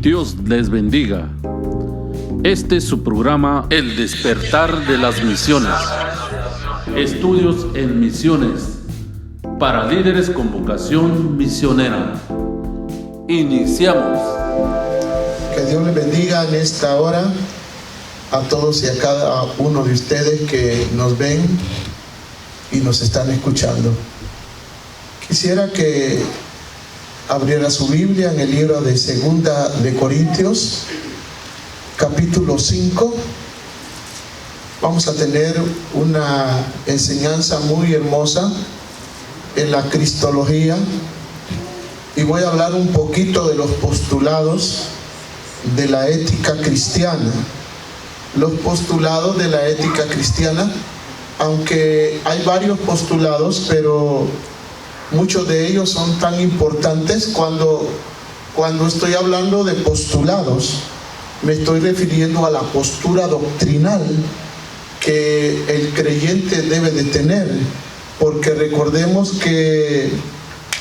Dios les bendiga. Este es su programa El Despertar de las Misiones. Estudios en misiones para líderes con vocación misionera. Iniciamos. Que Dios les bendiga en esta hora a todos y a cada uno de ustedes que nos ven y nos están escuchando. Quisiera que abriera su Biblia en el libro de Segunda de Corintios, capítulo 5. Vamos a tener una enseñanza muy hermosa en la cristología y voy a hablar un poquito de los postulados de la ética cristiana. Los postulados de la ética cristiana, aunque hay varios postulados, pero muchos de ellos son tan importantes. Cuando estoy hablando de postulados, me estoy refiriendo a la postura doctrinal que el creyente debe de tener, porque recordemos que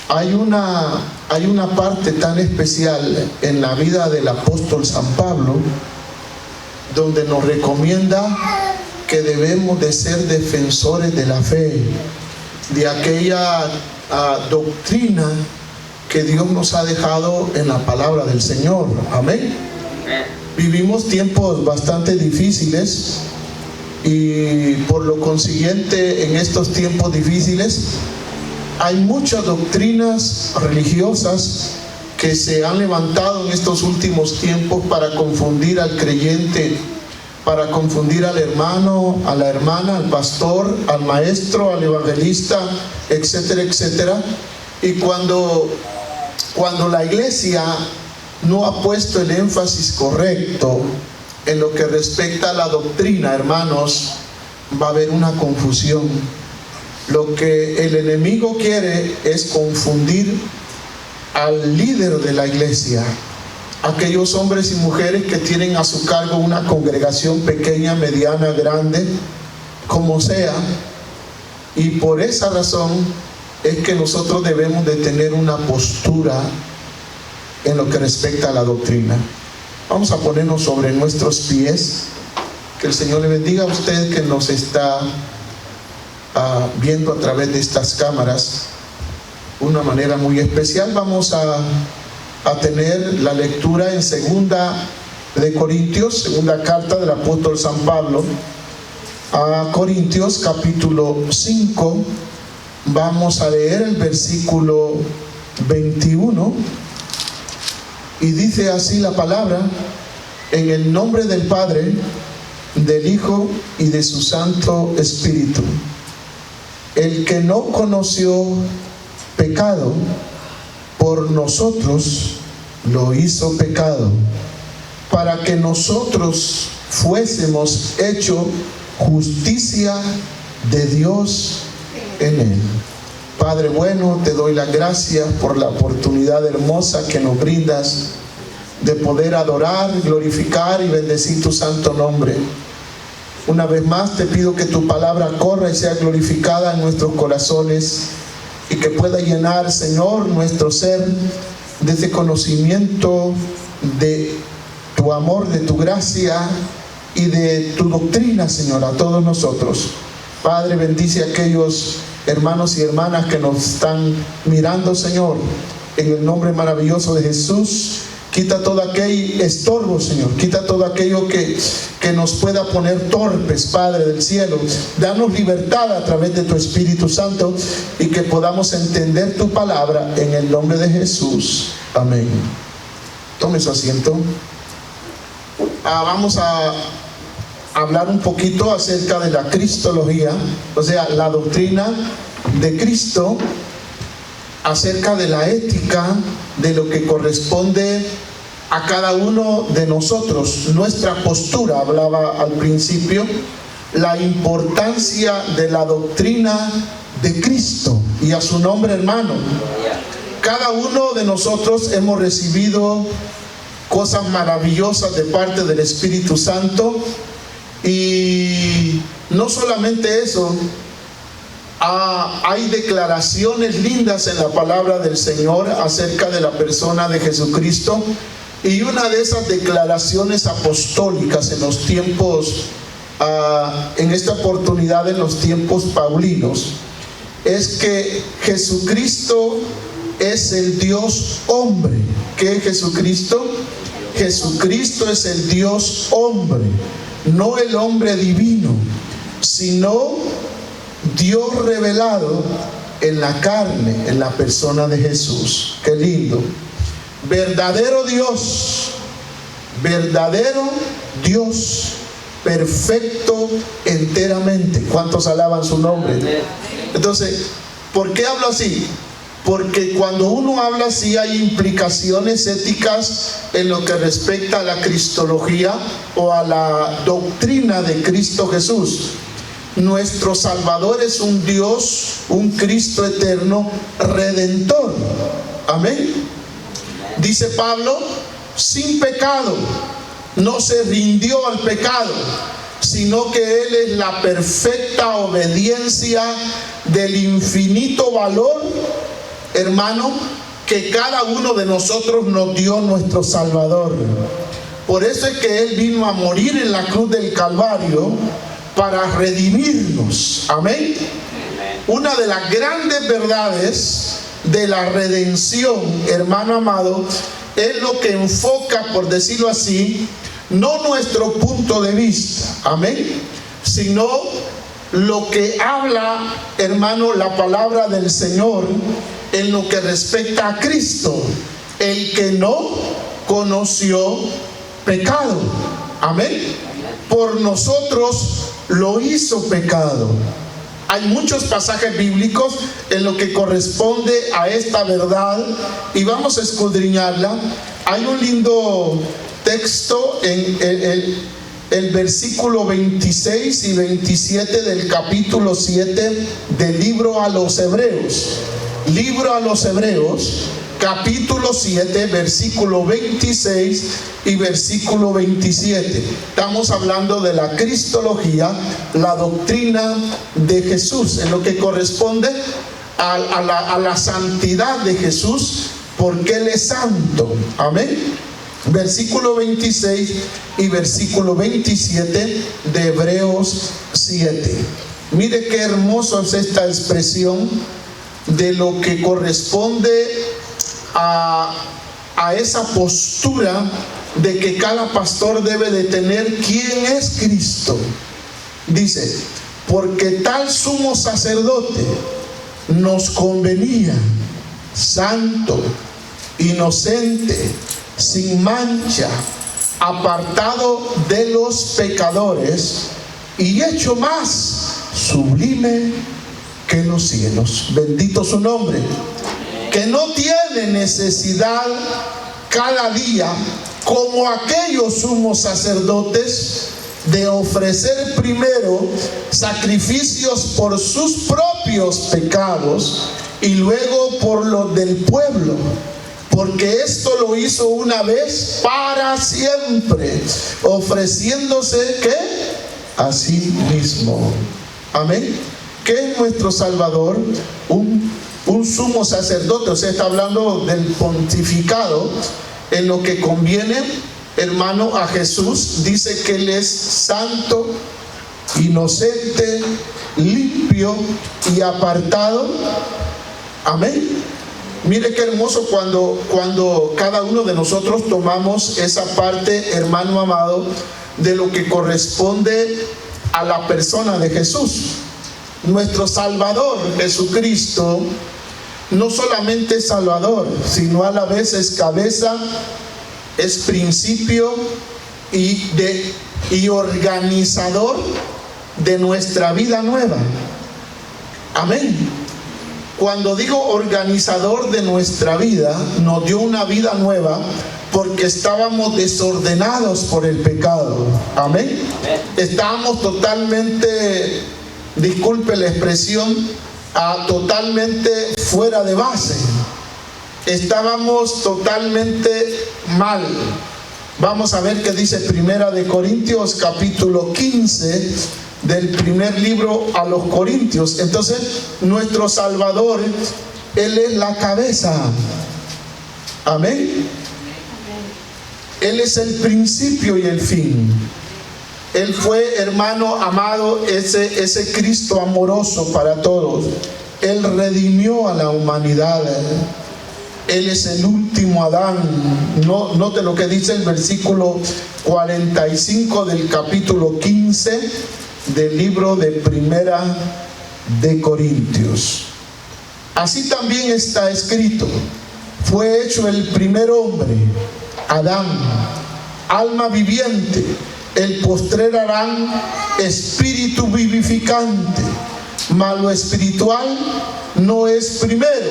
hay una parte tan especial en la vida del apóstol San Pablo, donde nos recomienda que debemos de ser defensores de la fe, de aquella doctrina que Dios nos ha dejado en la palabra del Señor. Amén. Vivimos tiempos bastante difíciles y por lo consiguiente en estos tiempos difíciles hay muchas doctrinas religiosas que se han levantado en estos últimos tiempos para confundir al creyente, para confundir al hermano, a la hermana, al pastor, al maestro, al evangelista, etcétera, etcétera. Y cuando la iglesia no ha puesto el énfasis correcto en lo que respecta a la doctrina, hermanos, va a haber una confusión. Lo que el enemigo quiere es confundir al líder de la iglesia, aquellos hombres y mujeres que tienen a su cargo una congregación pequeña, mediana, grande, como sea. Y por esa razón es que nosotros debemos de tener una postura en lo que respecta a la doctrina. Vamos a ponernos sobre nuestros pies. Que el Señor le bendiga a usted que nos está viendo a través de estas cámaras una manera muy especial. Vamos a tener la lectura en Segunda de Corintios, segunda carta del apóstol San Pablo a Corintios, capítulo 5. Vamos a leer el versículo 21 y dice así la palabra: en el nombre del Padre, del Hijo y de su Santo Espíritu. El que no conoció pecado, por nosotros lo hizo pecado, para que nosotros fuésemos hechos justicia de Dios en él. Padre bueno, te doy las gracias por la oportunidad hermosa que nos brindas de poder adorar, glorificar y bendecir tu santo nombre. Una vez más te pido que tu palabra corra y sea glorificada en nuestros corazones y que pueda llenar, Señor, nuestro ser de ese conocimiento de tu amor, de tu gracia y de tu doctrina, Señor, a todos nosotros. Padre, bendice a aquellos hermanos y hermanas que nos están mirando, Señor, en el nombre maravilloso de Jesús. Quita todo aquel estorbo, Señor. Quita todo aquello que nos pueda poner torpes, Padre del cielo. Danos libertad a través de tu Espíritu Santo y que podamos entender tu palabra en el nombre de Jesús. Amén. Tome su asiento. Vamos a hablar un poquito acerca de la cristología, o sea, la doctrina de Cristo, acerca de la ética, de lo que corresponde a cada uno de nosotros, nuestra postura. Hablaba al principio la importancia de la doctrina de Cristo y a su nombre, hermano. Cada uno de nosotros hemos recibido cosas maravillosas de parte del Espíritu Santo, y no solamente eso, hay declaraciones lindas en la palabra del Señor acerca de la persona de Jesucristo, Y una de esas declaraciones apostólicas en los tiempos, en esta oportunidad en los tiempos paulinos, es que Jesucristo es el Dios hombre. ¿Qué es Jesucristo? Jesucristo es el Dios hombre, no el hombre divino, sino Dios revelado en la carne, en la persona de Jesús. Qué lindo. Verdadero Dios, perfecto enteramente. ¿Cuántos alaban su nombre? Entonces, ¿por qué hablo así? Porque cuando uno habla así hay implicaciones éticas en lo que respecta a la cristología o a la doctrina de Cristo Jesús. Nuestro Salvador es un Dios, un Cristo eterno, redentor. Amén. Dice Pablo, sin pecado, no se rindió al pecado, sino que Él es la perfecta obediencia del infinito valor, hermano, que cada uno de nosotros nos dio nuestro Salvador. Por eso es que Él vino a morir en la cruz del Calvario para redimirnos. Amén. Una de las grandes verdades de la redención, hermano amado, es lo que enfoca, por decirlo así, no nuestro punto de vista, amén, sino lo que habla, hermano, la palabra del Señor en lo que respecta a Cristo, el que no conoció pecado, amén, por nosotros lo hizo pecado. Hay muchos pasajes bíblicos en lo que corresponde a esta verdad y vamos a escudriñarla. Hay un lindo texto en el versículo 26 y 27 del capítulo 7 del libro a los Hebreos. Libro a los Hebreos, capítulo 7, versículo 26 y versículo 27. Estamos hablando de la cristología, la doctrina de Jesús, en lo que corresponde a la santidad de Jesús, porque Él es santo. Amén. Versículo 26 y versículo 27 de Hebreos 7. Mire qué hermoso es esta expresión de lo que corresponde a esa postura de que cada pastor debe de tener quién es Cristo. Dice, porque tal sumo sacerdote nos convenía, santo, inocente, sin mancha, apartado de los pecadores y hecho más sublime que los cielos. Bendito su nombre. Que no tiene necesidad cada día, como aquellos sumos sacerdotes, de ofrecer primero sacrificios por sus propios pecados y luego por los del pueblo, porque esto lo hizo una vez para siempre, ofreciéndose ¿qué? A sí mismo. Amén. ¿Qué es nuestro Salvador? Un sumo sacerdote, o sea, está hablando del pontificado en lo que conviene, hermano, a Jesús. Dice que Él es santo, inocente, limpio y apartado. Amén. Mire qué hermoso cuando cada uno de nosotros tomamos esa parte, hermano amado, de lo que corresponde a la persona de Jesús. Nuestro Salvador Jesucristo no solamente es Salvador, sino a la vez es cabeza, es principio y organizador de nuestra vida nueva. Amén. Cuando digo organizador de nuestra vida, nos dio una vida nueva porque estábamos desordenados por el pecado. Amén. Estábamos totalmente, disculpe la expresión, totalmente fuera de base. Estábamos totalmente mal. Vamos a ver qué dice Primera de Corintios, capítulo 15, del primer libro a los Corintios. Entonces, nuestro Salvador, Él es la cabeza. Amén. Él es el principio y el fin. Él fue, hermano amado, ese Cristo amoroso para todos. Él redimió a la humanidad. Él es el último Adán. Note lo que dice el versículo 45 del capítulo 15 del libro de Primera de Corintios. Así también está escrito: fue hecho el primer hombre, Adán, alma viviente; el postrer Adán, espíritu vivificante. Mas lo espiritual no es primero,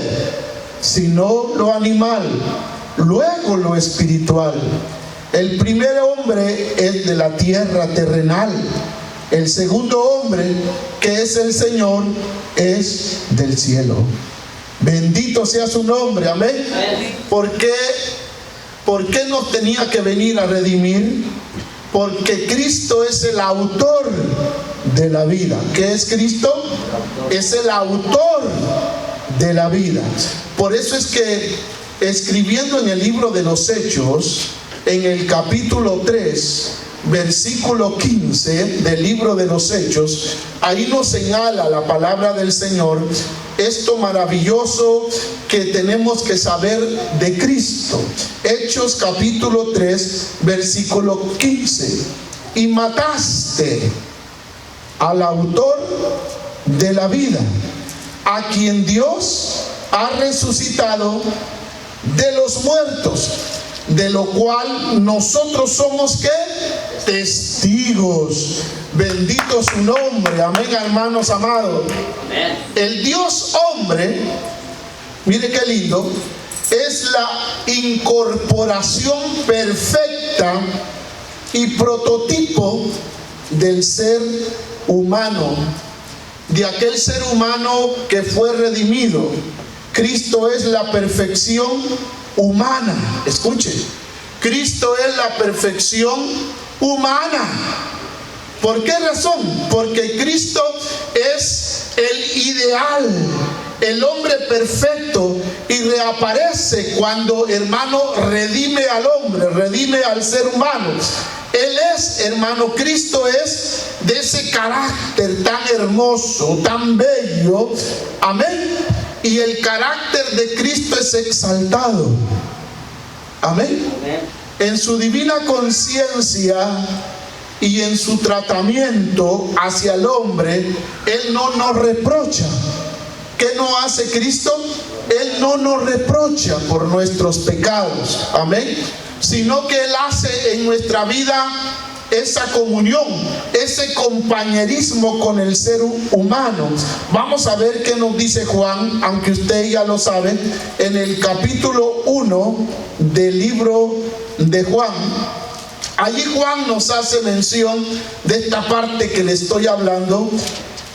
sino lo animal, luego lo espiritual. El primer hombre es de la tierra terrenal. El segundo hombre, que es el Señor, es del cielo. Bendito sea su nombre, amén. ¿Por qué nos tenía que venir a redimir? Porque Cristo es el autor de la vida. ¿Qué es Cristo? Es el autor de la vida. Por eso es que, escribiendo en el libro de los Hechos, en el capítulo 3, versículo 15 del libro de los Hechos, ahí nos señala la palabra del Señor esto maravilloso que tenemos que saber de Cristo. Hechos capítulo 3, versículo 15. Y mataste al autor de la vida, a quien Dios ha resucitado de los muertos, de lo cual nosotros somos ¿qué? Testigos. Bendito su nombre, amén, hermanos amados. El Dios hombre, mire qué lindo, es la incorporación perfecta y prototipo del ser humano, de aquel ser humano que fue redimido. Cristo es la perfección humana. Escuche, Cristo es la perfección humana. ¿Por qué razón? Porque Cristo es el ideal, el hombre perfecto, y reaparece cuando, hermano, redime al hombre, redime al ser humano. Él es, hermano, Cristo es de ese carácter tan hermoso, tan bello, amén. Y el carácter de Cristo es exaltado, amén. En su divina conciencia y en su tratamiento hacia el hombre, Él no nos reprocha. ¿Qué no hace Cristo? Él no nos reprocha por nuestros pecados, amén, sino que Él hace en nuestra vida esa comunión, ese compañerismo con el ser humano. Vamos a ver qué nos dice Juan, aunque usted ya lo sabe, en el capítulo 1 del libro de Juan. Allí Juan nos hace mención de esta parte que le estoy hablando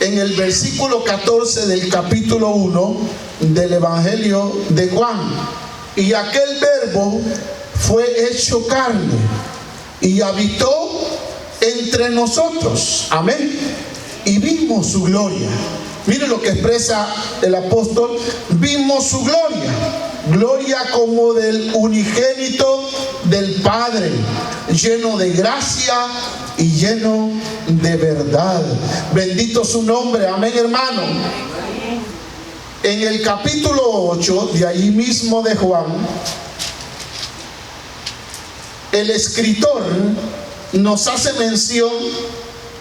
en el versículo 14 del capítulo 1 del Evangelio de Juan. Y aquel verbo fue hecho carne y habitó entre nosotros, amén, y vimos su gloria. Mire lo que expresa el apóstol: vimos su gloria, gloria como del unigénito del Padre, lleno de gracia y lleno de verdad. Bendito su nombre, amén, hermano. En el capítulo 8 de allí mismo de Juan, el escritor nos hace mención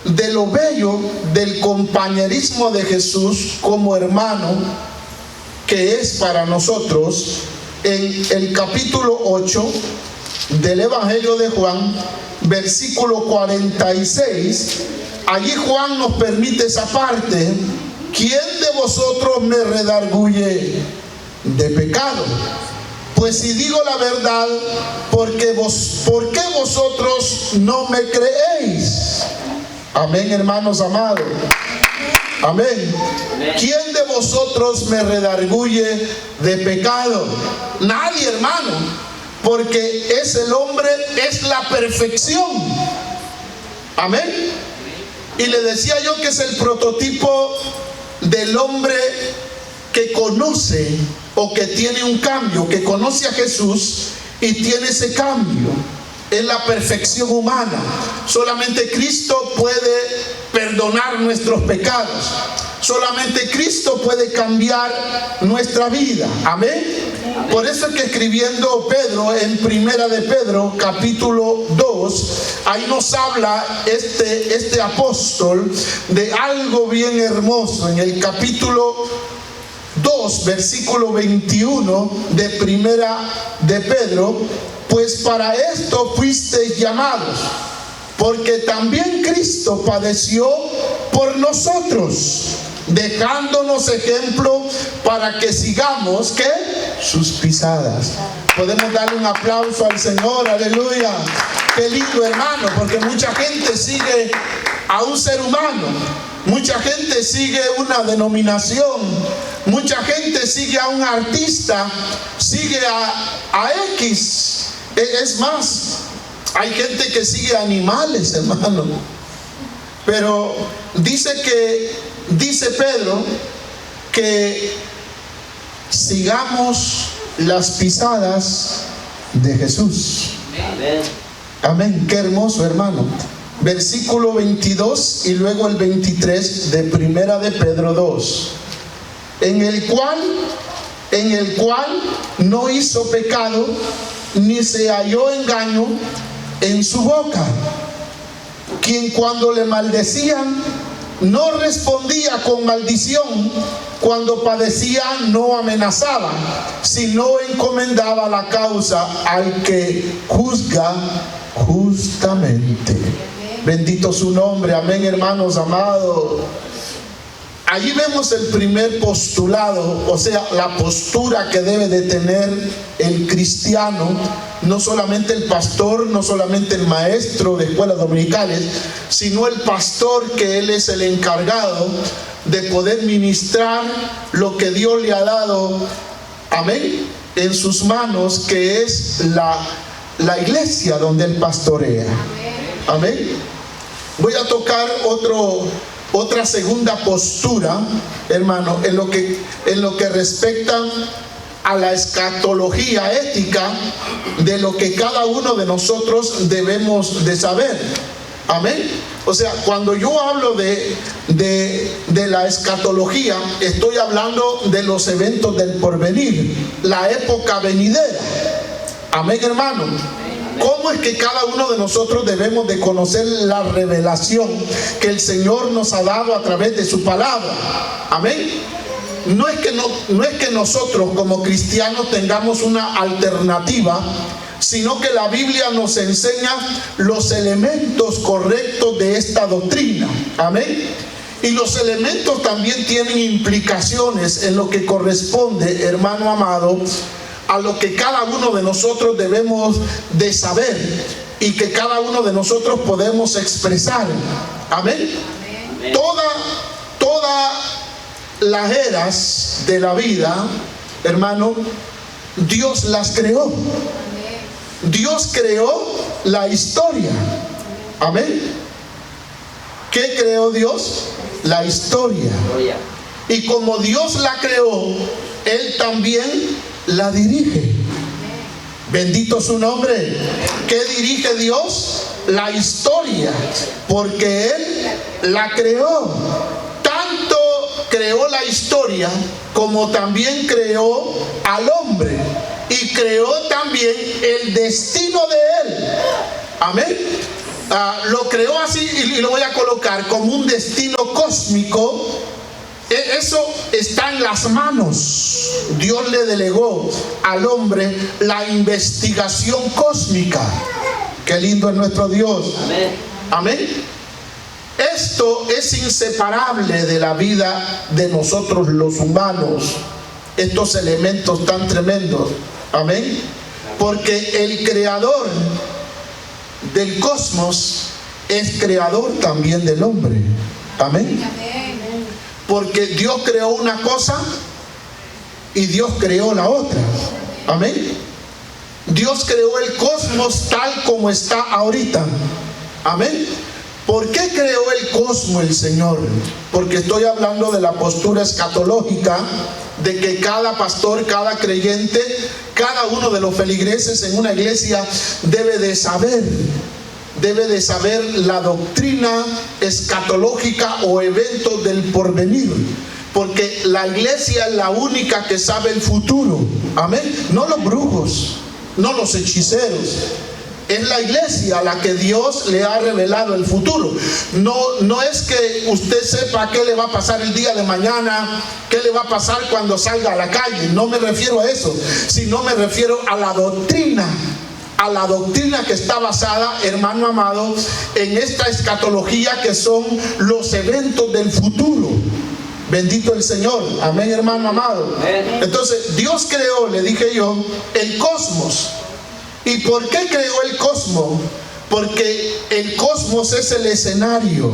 de lo bello del compañerismo de Jesús como hermano que es para nosotros. En el capítulo 8 del Evangelio de Juan, versículo 46, allí Juan nos permite esa parte: ¿quién de vosotros me redarguye de pecado? Pues si digo la verdad, ¿por qué vosotros no me creéis? Amén, hermanos amados. Amén. ¿Quién de vosotros me redarguye de pecado? Nadie, hermano, porque es el hombre, es la perfección. Amén. Y le decía yo que es el prototipo del hombre que conoce o que tiene un cambio, que conoce a Jesús y tiene ese cambio. es la perfección humana. Solamente Cristo puede perdonar nuestros pecados. Solamente Cristo puede cambiar nuestra vida. Amén. Por eso es que escribiendo Pedro en Primera de Pedro capítulo 2, ahí nos habla este apóstol de algo bien hermoso. En el capítulo 2, versículo 21 de Primera de Pedro: pues para esto fuisteis llamados, porque también Cristo padeció por nosotros, dejándonos ejemplo para que sigamos, ¿qué? Sus pisadas. Podemos darle un aplauso al Señor, aleluya. Qué lindo, hermano, porque mucha gente sigue a un ser humano, mucha gente sigue una denominación, mucha gente sigue a un artista, sigue a X. Es más, hay gente que sigue animales, hermano. Pero dice Pedro que sigamos las pisadas de Jesús. Amén. Amén. Qué hermoso, hermano. Versículo 22 y luego el 23 de Primera de Pedro 2. En el cual no hizo pecado, ni se halló engaño en su boca, quien cuando le maldecían no respondía con maldición, cuando padecía no amenazaba, sino encomendaba la causa al que juzga justamente. Bendito su nombre. Amén, hermanos amados. Allí vemos el primer postulado, o sea, la postura que debe de tener el cristiano, no solamente el pastor, no solamente el maestro de escuelas dominicales, sino el pastor, que él es el encargado de poder ministrar lo que Dios le ha dado, amén, en sus manos, que es la iglesia donde él pastorea. Amén. Voy a tocar otra segunda postura, hermano, en lo que respecta a la escatología ética de lo que cada uno de nosotros debemos de saber. Amén. O sea, cuando yo hablo de la escatología, estoy hablando de los eventos del porvenir, la época venidera. Amén, hermano. ¿Cómo es que cada uno de nosotros debemos de conocer la revelación que el Señor nos ha dado a través de su palabra? Amén. No es que nosotros como cristianos tengamos una alternativa, sino que la Biblia nos enseña los elementos correctos de esta doctrina. Amén. Y los elementos también tienen implicaciones en lo que corresponde, hermano amado, a lo que cada uno de nosotros debemos de saber y que cada uno de nosotros podemos expresar. Amén. Amén. Todas las eras de la vida, hermano, Dios las creó. Amén. Dios creó la historia. Amén. ¿Qué creó Dios? La historia. Y como Dios la creó, Él también la dirige. Bendito su nombre. ¿Qué dirige Dios? La historia, porque Él la creó. Tanto creó la historia como también creó al hombre, y creó también el destino de él. Amén. Lo creó así, y lo voy a colocar como un destino cósmico. Eso está en las manos. Dios le delegó al hombre la investigación cósmica. Qué lindo es nuestro Dios. Amén. Amén. Esto es inseparable de la vida de nosotros los humanos, estos elementos tan tremendos. Amén. Porque el creador del cosmos es creador también del hombre. Amén. Porque Dios creó una cosa y Dios creó la otra. Amén. Dios creó el cosmos tal como está ahorita. Amén. ¿Por qué creó el cosmos el Señor? Porque estoy hablando de la postura escatológica, de que cada pastor, cada creyente, cada uno de los feligreses en una iglesia debe de saber la doctrina escatológica o eventos del porvenir. Porque la iglesia es la única que sabe el futuro. Amén. No los brujos, no los hechiceros. Es la iglesia a la que Dios le ha revelado el futuro. No es que usted sepa qué le va a pasar el día de mañana, qué le va a pasar cuando salga a la calle. No me refiero a eso, sino me refiero a la doctrina. A la doctrina que está basada, hermano amado, en esta escatología que son los eventos del futuro. Bendito el Señor. Amén, hermano amado. Entonces, Dios creó, le dije yo, el cosmos. ¿Y por qué creó el cosmos? Porque el cosmos es el escenario.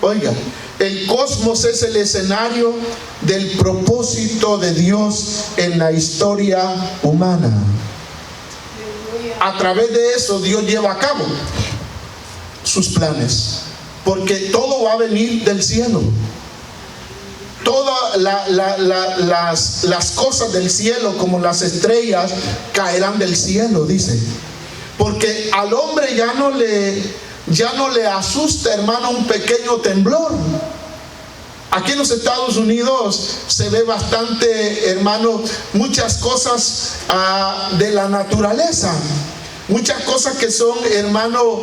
Oiga, el cosmos es el escenario del propósito de Dios en la historia humana. A través de eso Dios lleva a cabo sus planes. Porque todo va a venir del cielo. Todas las cosas del cielo, como las estrellas, caerán del cielo, dice. Porque al hombre ya no le asusta, hermano, un pequeño temblor. Aquí en los Estados Unidos se ve bastante, hermano, muchas cosas de la naturaleza. Muchas cosas que son, hermano,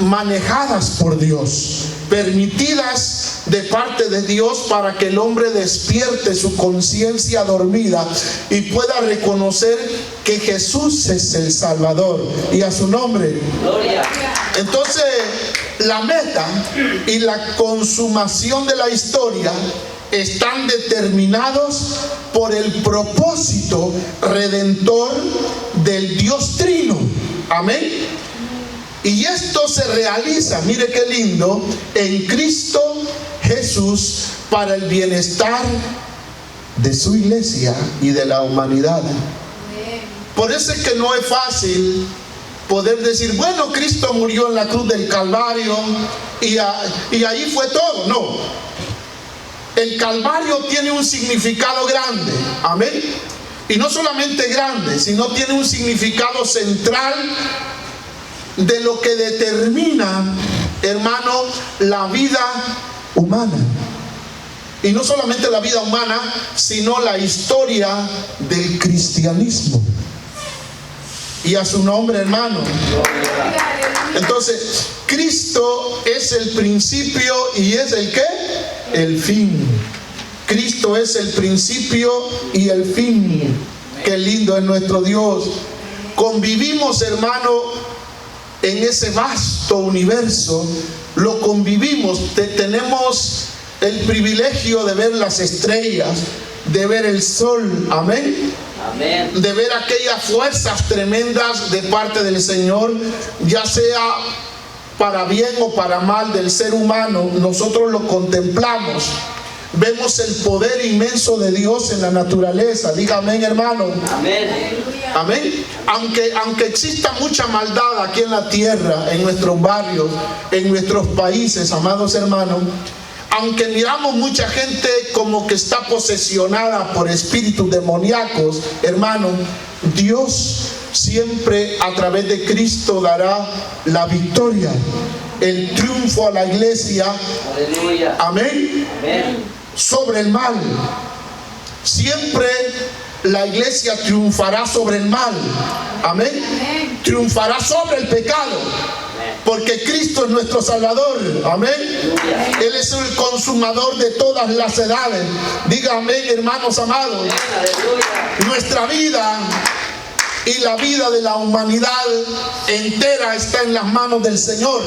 manejadas por Dios, permitidas de parte de Dios para que el hombre despierte su conciencia dormida y pueda reconocer que Jesús es el Salvador, y a su nombre gloria. Entonces, la meta y la consumación de la historia están determinados por el propósito redentor del Dios Trino. Amén. Y esto se realiza, mire qué lindo, en Cristo Jesús, para el bienestar de su iglesia y de la humanidad. Por eso es que no es fácil poder decir, bueno, Cristo murió en la cruz del Calvario y ahí fue todo. No. El Calvario tiene un significado grande. Amén. Y no solamente grande, sino tiene un significado central de lo que determina, hermano, la vida humana. Y no solamente la vida humana, sino la historia del cristianismo. Y a su nombre, hermano. Entonces, Cristo es el principio y es el ¿qué? El fin. Cristo es el principio y el fin. Qué lindo es nuestro Dios. Convivimos, hermano, en ese vasto universo. Lo convivimos. Tenemos el privilegio de ver las estrellas, de ver el sol. Amén. Amén. De ver aquellas fuerzas tremendas de parte del Señor, ya sea para bien o para mal del ser humano. Nosotros lo contemplamos. Vemos el poder inmenso de Dios en la naturaleza. Diga amén, hermano. Amén. Amén. Aunque exista mucha maldad aquí en la tierra, en nuestros barrios, en nuestros países, amados hermanos, aunque miramos mucha gente como que está posesionada por espíritus demoníacos, hermano, Dios siempre a través de Cristo dará la victoria, el triunfo a la iglesia. Aleluya. Amén. Amén. Sobre el mal. Siempre la iglesia triunfará sobre el mal. Amén. Amén. Triunfará sobre el pecado. Porque Cristo es nuestro Salvador. Amén. Él es el consumador de todas las edades. Diga amén, hermanos amados. Nuestra vida y la vida de la humanidad entera está en las manos del Señor.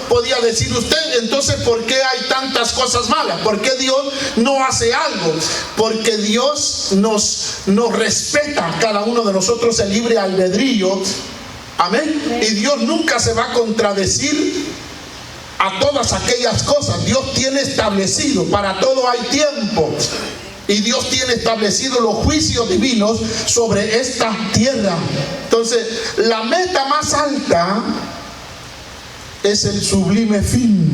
Podía decir usted, entonces, ¿por qué hay tantas cosas malas? ¿Por qué Dios no hace algo? Porque Dios nos respeta a cada uno de nosotros el libre albedrío. Amén. Y Dios nunca se va a contradecir a todas aquellas cosas. Dios tiene establecido, para todo hay tiempo. Y Dios tiene establecido los juicios divinos sobre esta tierra. Entonces, la meta más alta, es el sublime fin,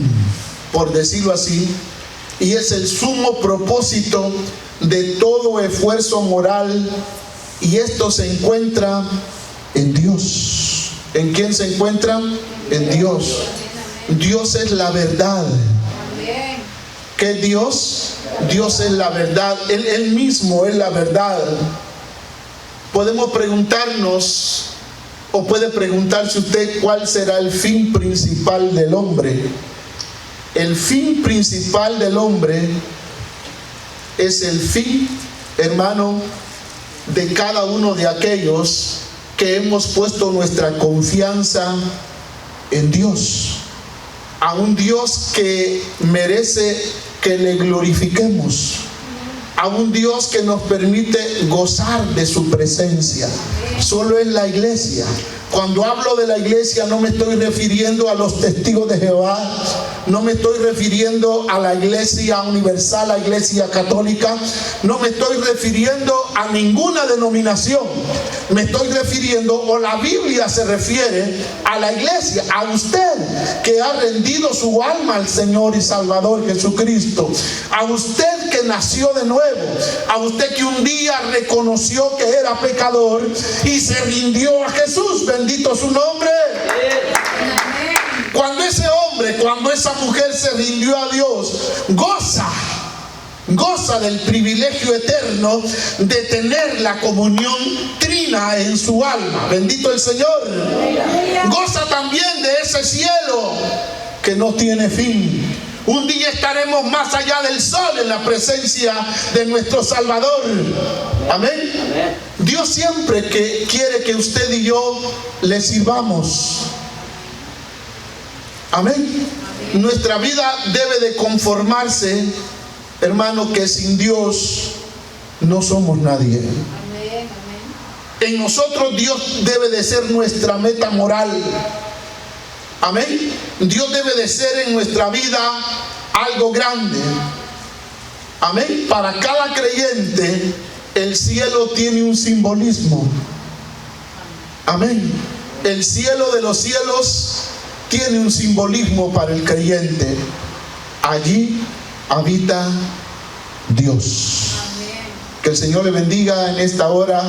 por decirlo así, y es el sumo propósito de todo esfuerzo moral, y esto se encuentra en Dios. ¿En quién se encuentra? En Dios. Dios es la verdad. ¿Qué es Dios? Dios es la verdad. Él mismo es la verdad. Podemos preguntarnos, o puede preguntarse usted, ¿cuál será el fin principal del hombre? El fin principal del hombre es el fin, hermano, de cada uno de aquellos que hemos puesto nuestra confianza en Dios, a un Dios que merece que le glorifiquemos, a un Dios que nos permite gozar de su presencia. Solo es la iglesia. Cuando hablo de la iglesia no me estoy refiriendo a los testigos de Jehová, no me estoy refiriendo a la iglesia universal, la iglesia católica, no me estoy refiriendo a ninguna denominación. Me estoy refiriendo, o la Biblia se refiere a la iglesia, a usted que ha rendido su alma al Señor y Salvador Jesucristo, a usted que nació de nuevo, a usted que un día reconoció que era pecador y se rindió a Jesús. Bendito su nombre. Cuando ese hombre, cuando esa mujer se rindió a Dios, goza del privilegio eterno de tener la comunión trina en su alma. Bendito el Señor. Goza también de ese cielo que no tiene fin. Un día estaremos más allá del sol en la presencia de nuestro Salvador. Amén. Dios siempre quiere que usted y yo le sirvamos. Amén. Nuestra vida debe de conformarse, hermano, que sin Dios no somos nadie. En nosotros Dios debe de ser nuestra meta moral. Amén. Dios debe de ser en nuestra vida algo grande. Amén. Para cada creyente el cielo tiene un simbolismo. Amén. El cielo de los cielos tiene un simbolismo para el creyente. Allí habita Dios. Que el Señor le bendiga en esta hora.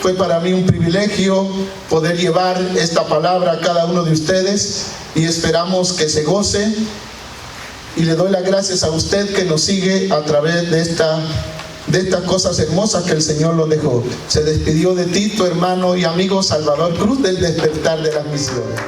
Fue para mí un privilegio poder llevar esta palabra a cada uno de ustedes y esperamos que se goce. Y le doy las gracias a usted que nos sigue a través de estas cosas hermosas que el Señor nos dejó. Se despidió de ti, tu hermano y amigo Salvador Cruz, del Despertar de las Misiones.